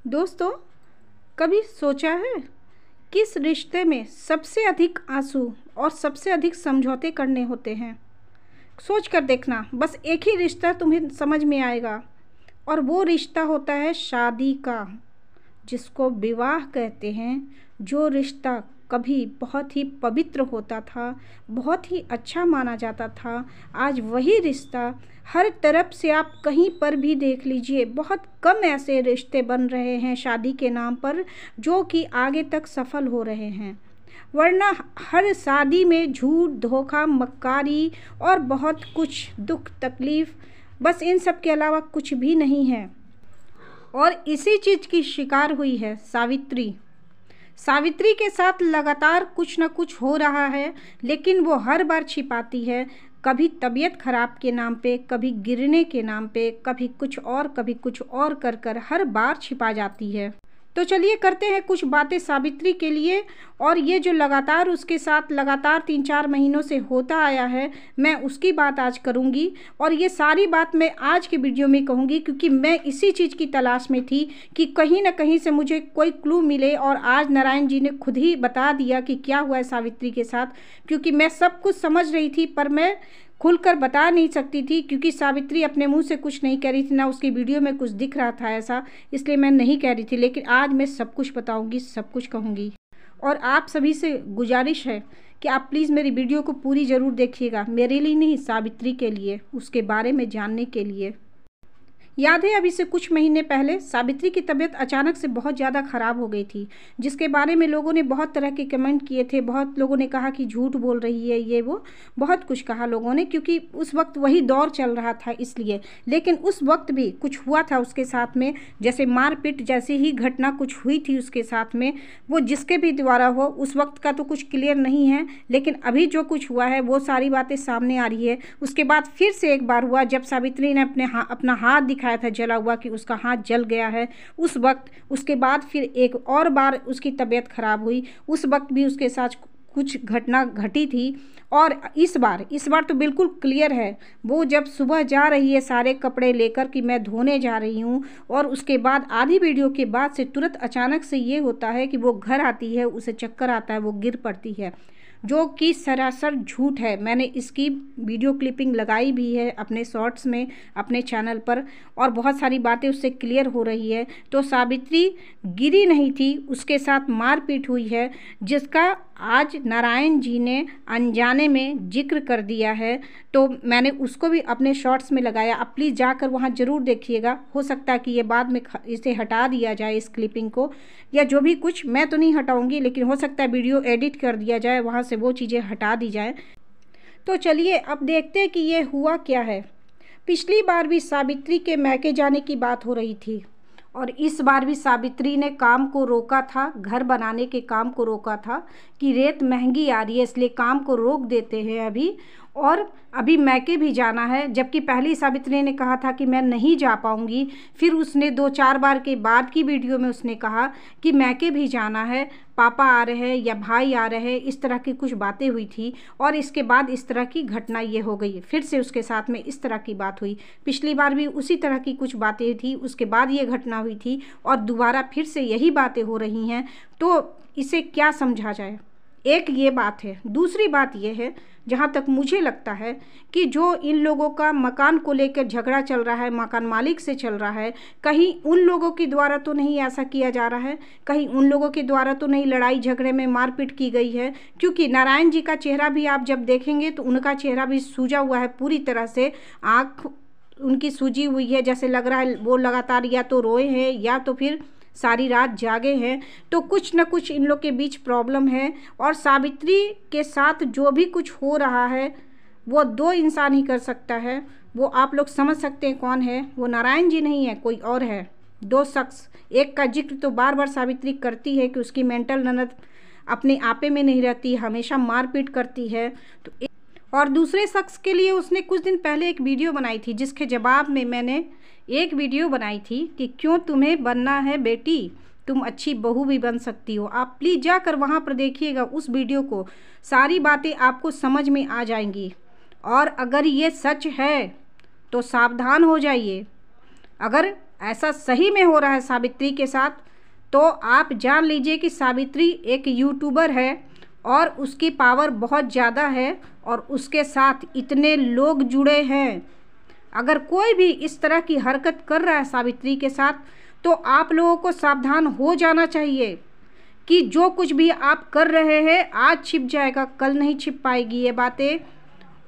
दोस्तों, कभी सोचा है किस रिश्ते में सबसे अधिक आंसू और सबसे अधिक समझौते करने होते हैं? सोच कर देखना, बस एक ही रिश्ता तुम्हें समझ में आएगा और वो रिश्ता होता है शादी का, जिसको विवाह कहते हैं। जो रिश्ता कभी बहुत ही पवित्र होता था, बहुत ही अच्छा माना जाता था, आज वही रिश्ता हर तरफ से आप कहीं पर भी देख लीजिए, बहुत कम ऐसे रिश्ते बन रहे हैं शादी के नाम पर जो कि आगे तक सफल हो रहे हैं। वरना हर शादी में झूठ, धोखा, मक्कारी और बहुत कुछ दुख तकलीफ़, बस इन सब के अलावा कुछ भी नहीं है। और इसी चीज़ की शिकार हुई है सावित्री। सावित्री के साथ लगातार कुछ न कुछ हो रहा है, लेकिन वो हर बार छिपाती है। कभी तबीयत खराब के नाम पे, कभी गिरने के नाम पे, कभी कुछ और कर कर हर बार छिपा जाती है। तो चलिए करते हैं कुछ बातें सावित्री के लिए। और ये जो लगातार उसके साथ लगातार 3-4 महीनों से होता आया है, मैं उसकी बात आज करूँगी। और ये सारी बात मैं आज की वीडियो में कहूँगी, क्योंकि मैं इसी चीज़ की तलाश में थी कि कहीं ना कहीं से मुझे कोई क्लू मिले। और आज नारायण जी ने खुद ही बता दिया कि क्या हुआ है सावित्री के साथ, क्योंकि मैं सब कुछ समझ रही थी पर मैं खुलकर बता नहीं सकती थी, क्योंकि सावित्री अपने मुंह से कुछ नहीं कह रही थी, ना उसकी वीडियो में कुछ दिख रहा था ऐसा, इसलिए मैं नहीं कह रही थी। लेकिन आज मैं सब कुछ बताऊंगी, सब कुछ कहूंगी। और आप सभी से गुजारिश है कि आप प्लीज़ मेरी वीडियो को पूरी ज़रूर देखिएगा, मेरे लिए नहीं, सावित्री के लिए, उसके बारे में जानने के लिए। याद है अभी से कुछ महीने पहले सावित्री की तबीयत अचानक से बहुत ज़्यादा ख़राब हो गई थी, जिसके बारे में लोगों ने बहुत तरह के कमेंट किए थे। बहुत लोगों ने कहा कि झूठ बोल रही है, ये वो बहुत कुछ कहा लोगों ने, क्योंकि उस वक्त वही दौर चल रहा था इसलिए। लेकिन उस वक्त भी कुछ हुआ था उसके साथ में, जैसे मारपीट जैसी ही घटना कुछ हुई थी उसके साथ में। वो जिसके भी द्वारा हो, उस वक्त का तो कुछ क्लियर नहीं है, लेकिन अभी जो कुछ हुआ है वो सारी बातें सामने आ रही है। उसके बाद फिर से एक बार हुआ जब सावित्री ने अपना हाथ दिखाया था जला हुआ, कि उसका हाथ जल गया है उस वक्त। उसके बाद फिर एक और बार उसकी तबीयत खराब हुई, उस वक्त भी उसके साथ कुछ घटना घटी थी। और इस बार तो बिल्कुल क्लियर है, वो जब सुबह जा रही है सारे कपड़े लेकर कि मैं धोने जा रही हूँ, और उसके बाद आधी वीडियो के बाद से तुरंत अचानक से ये होता है कि वो घर आती है, उसे चक्कर आता है, वो गिर पड़ती है, जो कि सरासर झूठ है। मैंने इसकी वीडियो क्लिपिंग लगाई भी है अपने शॉर्ट्स में, अपने चैनल पर, और बहुत सारी बातें उससे क्लियर हो रही है। तो सावित्री गिरी नहीं थी, उसके साथ मारपीट हुई है, जिसका आज नारायण जी ने अनजाने में जिक्र कर दिया है। तो मैंने उसको भी अपने शॉर्ट्स में लगाया, आप प्लीज़ जाकर वहाँ ज़रूर देखिएगा। हो सकता है कि ये बाद में इसे हटा दिया जाए, इस क्लिपिंग को, या जो भी कुछ, मैं तो नहीं हटाऊंगी, लेकिन हो सकता है वीडियो एडिट कर दिया जाए, वहाँ से वो चीज़ें हटा दी जाए। तो चलिए अब देखते हैं कि ये हुआ क्या है। पिछली बार भी सावित्री के मैके जाने की बात हो रही थी, और इस बार भी सावित्री ने काम को रोका था, घर बनाने के काम को रोका था कि रेत महंगी आ रही है, इसलिए काम को रोक देते हैं अभी, और अभी मैके भी जाना है। जबकि पहली सावित्री ने कहा था कि मैं नहीं जा पाऊंगी, फिर उसने 2-4 बार के बाद की वीडियो में उसने कहा कि मैके भी जाना है, पापा आ रहे हैं या भाई आ रहे हैं, इस तरह की कुछ बातें हुई थी। और इसके बाद इस तरह की घटना ये हो गई, फिर से उसके साथ में इस तरह की बात हुई। पिछली बार भी उसी तरह की कुछ बातें थी, उसके बाद ये घटना हुई थी, और दोबारा फिर से यही बातें हो रही हैं। तो इसे क्या समझा जाए? एक ये बात है। दूसरी बात ये है, जहाँ तक मुझे लगता है कि जो इन लोगों का मकान को लेकर झगड़ा चल रहा है, मकान मालिक से चल रहा है, कहीं उन लोगों के द्वारा तो नहीं ऐसा किया जा रहा है, कहीं उन लोगों के द्वारा तो नहीं लड़ाई झगड़े में मारपीट की गई है। क्योंकि नारायण जी का चेहरा भी आप जब देखेंगे तो उनका चेहरा भी सूजा हुआ है पूरी तरह से, आँख उनकी सूजी हुई है, जैसे लग रहा है वो लगातार या तो रोए हैं या तो फिर सारी रात जागे हैं। तो कुछ न कुछ इन लोग के बीच प्रॉब्लम है। और सावित्री के साथ जो भी कुछ हो रहा है वो 2 इंसान ही कर सकता है, वो आप लोग समझ सकते हैं कौन है। वो नारायण जी नहीं है, कोई और है। 2 शख्स, एक का जिक्र तो बार बार सावित्री करती है कि उसकी मेंटल ननद अपने आपे में नहीं रहती, हमेशा मारपीट करती है। तो और दूसरे शख्स के लिए उसने कुछ दिन पहले एक वीडियो बनाई थी, जिसके जवाब में मैंने एक वीडियो बनाई थी कि क्यों तुम्हें बनना है बेटी, तुम अच्छी बहू भी बन सकती हो। आप प्लीज़ जाकर वहाँ पर देखिएगा उस वीडियो को, सारी बातें आपको समझ में आ जाएंगी। और अगर ये सच है तो सावधान हो जाइए। अगर ऐसा सही में हो रहा है सावित्री के साथ, तो आप जान लीजिए कि सावित्री एक यूट्यूबर है और उसकी पावर बहुत ज़्यादा है और उसके साथ इतने लोग जुड़े हैं। अगर कोई भी इस तरह की हरकत कर रहा है सावित्री के साथ, तो आप लोगों को सावधान हो जाना चाहिए कि जो कुछ भी आप कर रहे हैं आज छिप जाएगा, कल नहीं छिप पाएगी ये बातें,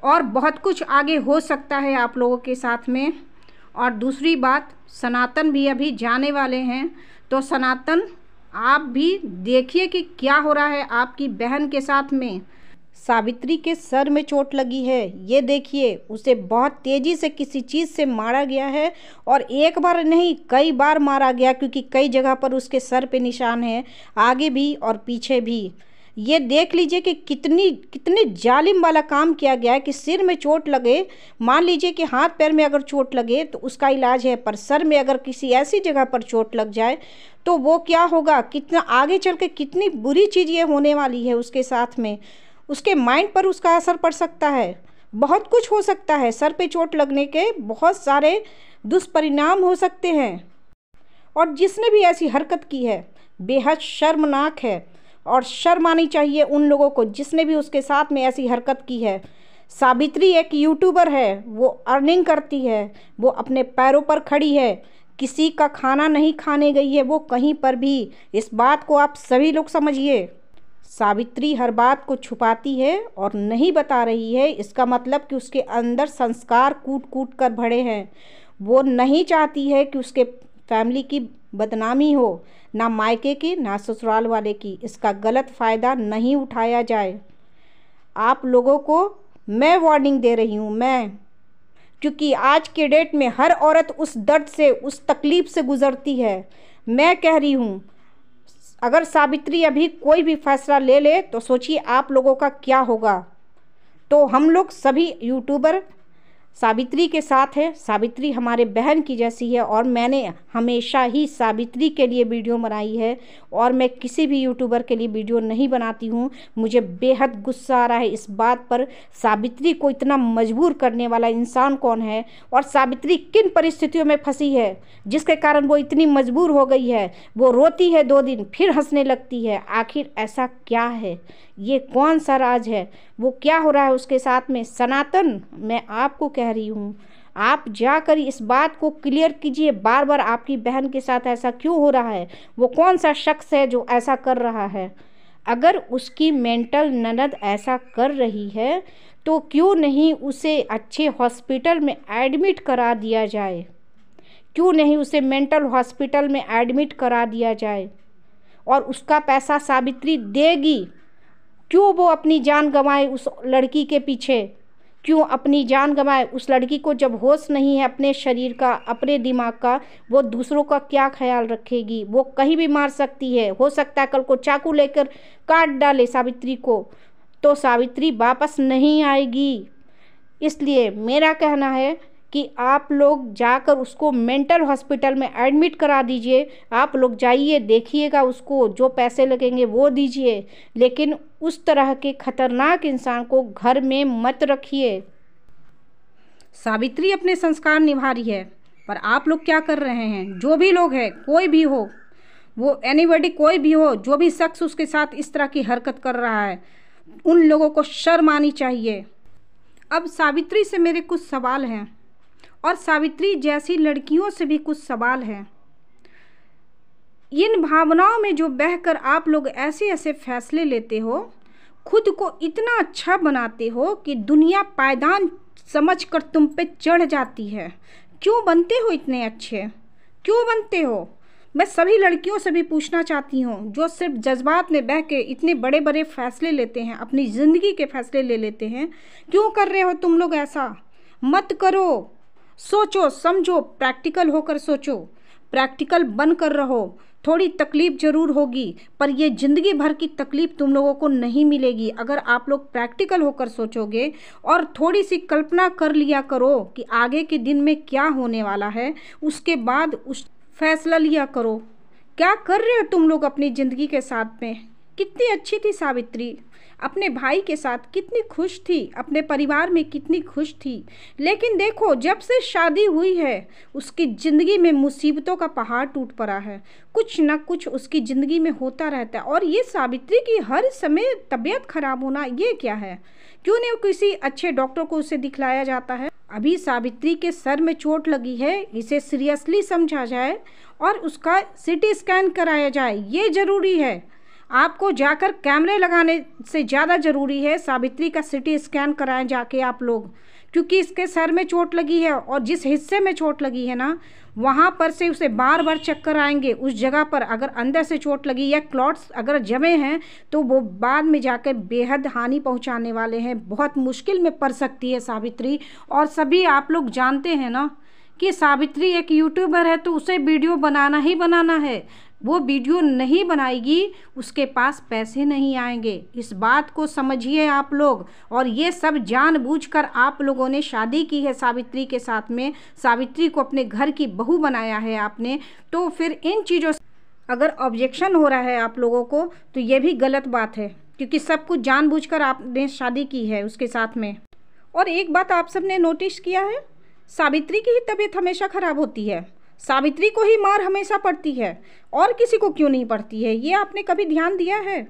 और बहुत कुछ आगे हो सकता है आप लोगों के साथ में। और दूसरी बात, सनातन भी अभी जाने वाले हैं, तो सनातन आप भी देखिए कि क्या हो रहा है आपकी बहन के साथ में। सावित्री के सर में चोट लगी है, ये देखिए, उसे बहुत तेज़ी से किसी चीज़ से मारा गया है और एक बार नहीं कई बार मारा गया, क्योंकि कई जगह पर उसके सर पे निशान है, आगे भी और पीछे भी। ये देख लीजिए कि कितनी जालिम वाला काम किया गया है कि सिर में चोट लगे, मान लीजिए कि हाथ पैर में अगर चोट लगे तो उसका इलाज है, पर सर में अगर किसी ऐसी जगह पर चोट लग जाए तो वो क्या होगा, कितना आगे चल के कितनी बुरी चीज़ ये होने वाली है उसके साथ में। उसके माइंड पर उसका असर पड़ सकता है, बहुत कुछ हो सकता है। सर पे चोट लगने के बहुत सारे दुष्परिणाम हो सकते हैं। और जिसने भी ऐसी हरकत की है बेहद शर्मनाक है और शर्म आनी चाहिए उन लोगों को जिसने भी उसके साथ में ऐसी हरकत की है। सावित्री एक यूट्यूबर है, वो अर्निंग करती है, वो अपने पैरों पर खड़ी है, किसी का खाना नहीं खाने गई है वो कहीं पर भी। इस बात को आप सभी लोग समझिए। सावित्री हर बात को छुपाती है और नहीं बता रही है, इसका मतलब कि उसके अंदर संस्कार कूट कूट कर भरे हैं। वो नहीं चाहती है कि उसके फैमिली की बदनामी हो, ना मायके की ना ससुराल वाले की। इसका गलत फ़ायदा नहीं उठाया जाए। आप लोगों को मैं वार्निंग दे रही हूँ, क्योंकि आज के डेट में हर औरत उस दर्द से, उस तकलीफ़ से गुज़रती है। मैं कह रही हूँ, अगर सावित्री अभी कोई भी फैसला ले ले तो सोचिए आप लोगों का क्या होगा। तो हम लोग सभी यूट्यूबर सावित्री के साथ है। सावित्री हमारे बहन की जैसी है और मैंने हमेशा ही सावित्री के लिए वीडियो बनाई है और मैं किसी भी यूट्यूबर के लिए वीडियो नहीं बनाती हूँ। मुझे बेहद गुस्सा आ रहा है इस बात पर, सावित्री को इतना मजबूर करने वाला इंसान कौन है और सावित्री किन परिस्थितियों में फंसी है जिसके कारण वो इतनी मजबूर हो गई है। वो रोती है 2 दिन फिर हंसने लगती है। आखिर ऐसा क्या है, ये कौन सा राज है, वो क्या हो रहा है उसके साथ में। सनातन, मैं आपको कह रही हूँ, आप जाकर इस बात को क्लियर कीजिए। बार बार आपकी बहन के साथ ऐसा क्यों हो रहा है, वो कौन सा शख्स है जो ऐसा कर रहा है। अगर उसकी मेंटल ननद ऐसा कर रही है तो क्यों नहीं उसे अच्छे हॉस्पिटल में एडमिट करा दिया जाए, क्यों नहीं उसे मेंटल हॉस्पिटल में एडमिट करा दिया जाए और उसका पैसा सावित्री देगी। क्यों वो अपनी जान गंवाए उस लड़की के पीछे, क्यों अपनी जान गंवाए उस लड़की को जब होश नहीं है अपने शरीर का, अपने दिमाग का, वो दूसरों का क्या ख्याल रखेगी। वो कहीं भी मार सकती है, हो सकता है कल को चाकू लेकर काट डाले सावित्री को, तो सावित्री वापस नहीं आएगी। इसलिए मेरा कहना है कि आप लोग जाकर उसको मेंटल हॉस्पिटल में एडमिट करा दीजिए। आप लोग जाइए, देखिएगा उसको, जो पैसे लगेंगे वो दीजिए, लेकिन उस तरह के खतरनाक इंसान को घर में मत रखिए। सावित्री अपने संस्कार निभा रही है, पर आप लोग क्या कर रहे हैं। जो भी लोग हैं, कोई भी हो, वो एनीबॉडी कोई भी हो, जो भी शख्स उसके साथ इस तरह की हरकत कर रहा है, उन लोगों को शर्म आनी चाहिए। अब सावित्री से मेरे कुछ सवाल हैं और सावित्री जैसी लड़कियों से भी कुछ सवाल हैं। इन भावनाओं में जो बहकर आप लोग ऐसे ऐसे फैसले लेते हो, खुद को इतना अच्छा बनाते हो कि दुनिया पायदान समझकर तुम पे चढ़ जाती है। क्यों बनते हो इतने अच्छे, क्यों बनते हो। मैं सभी लड़कियों से भी पूछना चाहती हूँ जो सिर्फ जज्बात में बह के इतने बड़े बड़े फैसले लेते हैं, अपनी ज़िंदगी के फैसले ले लेते हैं, क्यों कर रहे हो तुम लोग ऐसा। मत करो, सोचो समझो, प्रैक्टिकल होकर सोचो, प्रैक्टिकल बनकर रहो। थोड़ी तकलीफ़ ज़रूर होगी, पर ये ज़िंदगी भर की तकलीफ़ तुम लोगों को नहीं मिलेगी अगर आप लोग प्रैक्टिकल होकर सोचोगे और थोड़ी सी कल्पना कर लिया करो कि आगे के दिन में क्या होने वाला है, उसके बाद उस फैसला लिया करो। क्या कर रहे हो तुम लोग अपनी ज़िंदगी के साथ में। कितनी अच्छी थी सावित्री, अपने भाई के साथ कितनी खुश थी, अपने परिवार में कितनी खुश थी। लेकिन देखो, जब से शादी हुई है उसकी ज़िंदगी में मुसीबतों का पहाड़ टूट पड़ा है। कुछ ना कुछ उसकी ज़िंदगी में होता रहता है। और ये सावित्री की हर समय तबीयत खराब होना, ये क्या है? क्यों नहीं किसी अच्छे डॉक्टर को उसे दिखलाया जाता है? अभी सावित्री के सर में चोट लगी है, इसे सीरियसली समझा जाए और उसका सीटी स्कैन कराया जाए, ये ज़रूरी है। आपको जाकर कैमरे लगाने से ज़्यादा ज़रूरी है सावित्री का सीटी स्कैन कराएं जाके आप लोग, क्योंकि इसके सर में चोट लगी है और जिस हिस्से में चोट लगी है ना, वहाँ पर से उसे बार बार चक्कर आएंगे। उस जगह पर अगर अंदर से चोट लगी या क्लॉट्स अगर जमे हैं तो वो बाद में जाकर बेहद हानि पहुँचाने वाले हैं। बहुत मुश्किल में पड़ सकती है सावित्री। और सभी आप लोग जानते हैं ना कि सावित्री एक यूट्यूबर है, तो उसे वीडियो बनाना ही बनाना है। वो वीडियो नहीं बनाएगी, उसके पास पैसे नहीं आएंगे। इस बात को समझिए आप लोग। और ये सब जानबूझकर आप लोगों ने शादी की है सावित्री के साथ में, सावित्री को अपने घर की बहू बनाया है आपने। तो फिर इन चीज़ों से अगर ऑब्जेक्शन हो रहा है आप लोगों को, तो ये भी गलत बात है, क्योंकि सब कुछ जानबूझकर आपने शादी की है उसके साथ में। और एक बात आप सबने नोटिस किया है, सावित्री की ही तबीयत हमेशा ख़राब होती है, सावित्री को ही मार हमेशा पड़ती है, और किसी को क्यों नहीं पड़ती है? ये आपने कभी ध्यान दिया है?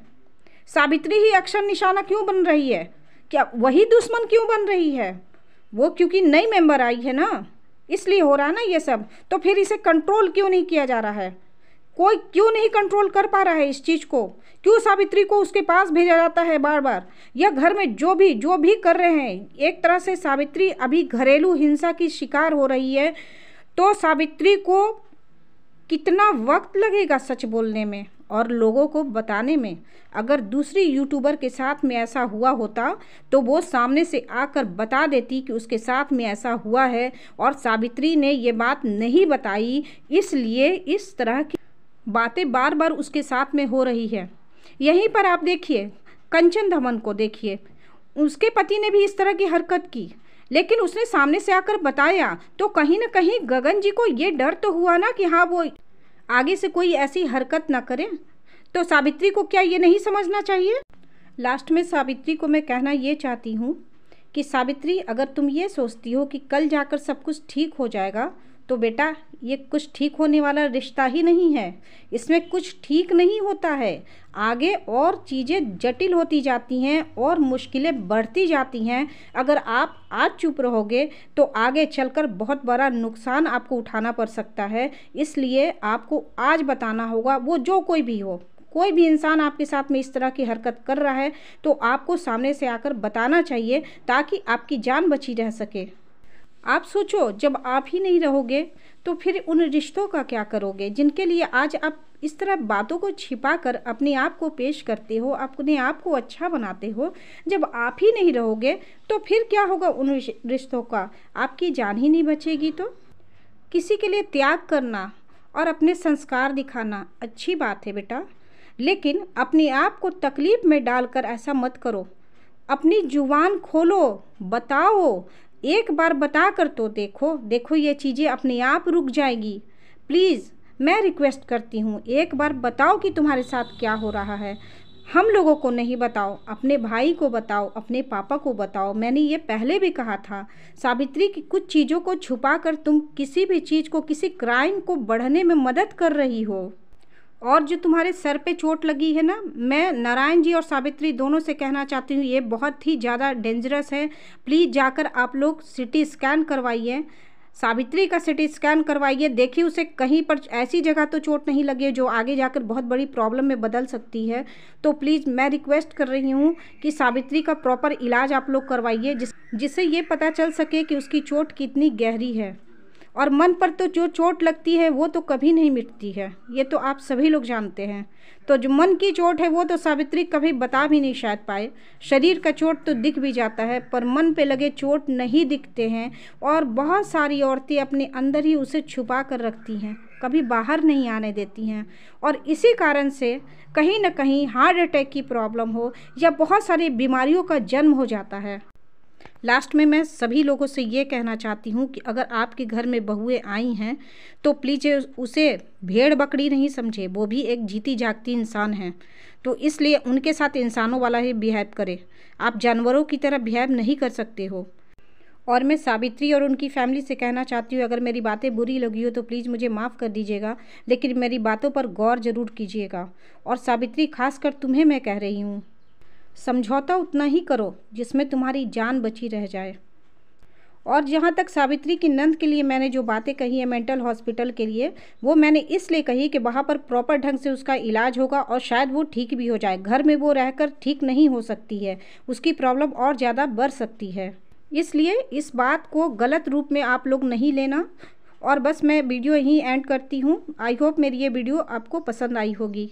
सावित्री ही अक्सर निशाना क्यों बन रही है? क्या वही दुश्मन क्यों बन रही है? वो क्योंकि नई मेंबर आई है ना, इसलिए हो रहा है ना ये सब। तो फिर इसे कंट्रोल क्यों नहीं किया जा रहा है? कोई क्यों नहीं कंट्रोल कर पा रहा है इस चीज़ को? क्यों सावित्री को उसके पास भेजा जाता है बार बार? या घर में जो भी कर रहे हैं, एक तरह से सावित्री अभी घरेलू हिंसा की शिकार हो रही है। तो सावित्री को कितना वक्त लगेगा सच बोलने में और लोगों को बताने में? अगर दूसरी यूट्यूबर के साथ में ऐसा हुआ होता तो वो सामने से आकर बता देती कि उसके साथ में ऐसा हुआ है, और सावित्री ने ये बात नहीं बताई, इसलिए इस तरह की बातें बार बार उसके साथ में हो रही है। यहीं पर आप देखिए कंचन दमन को देखिए, उसके पति ने भी इस तरह की हरकत की, लेकिन उसने सामने से आकर बताया। तो कहीं ना कहीं गगन जी को ये डर तो हुआ ना कि हाँ वो आगे से कोई ऐसी हरकत ना करे। तो सावित्री को क्या ये नहीं समझना चाहिए? लास्ट में सावित्री को मैं कहना ये चाहती हूँ कि सावित्री, अगर तुम ये सोचती हो कि कल जाकर सब कुछ ठीक हो जाएगा, तो बेटा ये कुछ ठीक होने वाला रिश्ता ही नहीं है। इसमें कुछ ठीक नहीं होता है। आगे और चीज़ें जटिल होती जाती हैं और मुश्किलें बढ़ती जाती हैं। अगर आप आज चुप रहोगे तो आगे चलकर बहुत बड़ा नुकसान आपको उठाना पड़ सकता है। इसलिए आपको आज बताना होगा, वो जो कोई भी हो, कोई भी इंसान आपके साथ में इस तरह की हरकत कर रहा है तो आपको सामने से आकर बताना चाहिए, ताकि आपकी जान बची रह सके। आप सोचो, जब आप ही नहीं रहोगे तो फिर उन रिश्तों का क्या करोगे जिनके लिए आज आप इस तरह बातों को छिपाकर अपने आप को पेश करते हो, अपने आप को अच्छा बनाते हो। जब आप ही नहीं रहोगे तो फिर क्या होगा उन रिश्तों का? आपकी जान ही नहीं बचेगी। तो किसी के लिए त्याग करना और अपने संस्कार दिखाना अच्छी बात है बेटा, लेकिन अपने आप को तकलीफ में डालकर ऐसा मत करो। अपनी जुबान खोलो, बताओ, एक बार बता कर तो देखो ये चीज़ें अपने आप रुक जाएगी। प्लीज़ मैं रिक्वेस्ट करती हूँ, एक बार बताओ कि तुम्हारे साथ क्या हो रहा है। हम लोगों को नहीं बताओ, अपने भाई को बताओ, अपने पापा को बताओ। मैंने ये पहले भी कहा था, सावित्री की कुछ चीज़ों को छुपाकर तुम किसी भी चीज़ को, किसी क्राइम को बढ़ने में मदद कर रही हो। और जो तुम्हारे सर पे चोट लगी है ना, मैं नारायण जी और सावित्री दोनों से कहना चाहती हूँ, ये बहुत ही ज़्यादा डेंजरस है। प्लीज़ जाकर आप लोग सिटी स्कैन करवाइए, सावित्री का सिटी स्कैन करवाइए। देखिए उसे कहीं पर ऐसी जगह तो चोट नहीं लगी है जो आगे जाकर बहुत बड़ी प्रॉब्लम में बदल सकती है। तो प्लीज़ मैं रिक्वेस्ट कर रही हूँ कि सावित्री का प्रॉपर इलाज आप लोग करवाइए, जिससे ये पता चल सके कि उसकी चोट कितनी गहरी है। और मन पर तो जो चोट लगती है वो तो कभी नहीं मिटती है, ये तो आप सभी लोग जानते हैं। तो जो मन की चोट है वो तो सावित्री कभी बता भी नहीं शायद पाए। शरीर का चोट तो दिख भी जाता है, पर मन पे लगे चोट नहीं दिखते हैं। और बहुत सारी औरतें अपने अंदर ही उसे छुपा कर रखती हैं, कभी बाहर नहीं आने देती हैं। और इसी कारण से कहीं ना कहीं हार्ट अटैक की प्रॉब्लम हो या बहुत सारी बीमारियों का जन्म हो जाता है। लास्ट में मैं सभी लोगों से ये कहना चाहती हूँ कि अगर आपके घर में बहुएं आई हैं तो प्लीज़ उसे भेड़ बकरी नहीं समझे, वो भी एक जीती जागती इंसान है। तो इसलिए उनके साथ इंसानों वाला ही बिहेव करें, आप जानवरों की तरह बिहेव नहीं कर सकते हो। और मैं सावित्री और उनकी फैमिली से कहना चाहती हूँ, अगर मेरी बातें बुरी लगी हो तो प्लीज़ मुझे माफ़ कर दीजिएगा, लेकिन मेरी बातों पर गौर ज़रूर कीजिएगा। और सावित्री, खासकर तुम्हें मैं कह रही हूँ, समझौता उतना ही करो जिसमें तुम्हारी जान बची रह जाए। और जहाँ तक सावित्री की नंद के लिए मैंने जो बातें कही है मेंटल हॉस्पिटल के लिए, वो मैंने इसलिए कही कि वहाँ पर प्रॉपर ढंग से उसका इलाज होगा और शायद वो ठीक भी हो जाए। घर में वो रहकर ठीक नहीं हो सकती है, उसकी प्रॉब्लम और ज़्यादा बढ़ सकती है। इसलिए इस बात को गलत रूप में आप लोग नहीं लेना। और बस मैं वीडियो यहीं एंड करती हूँ। आई होप मेरी ये वीडियो आपको पसंद आई होगी।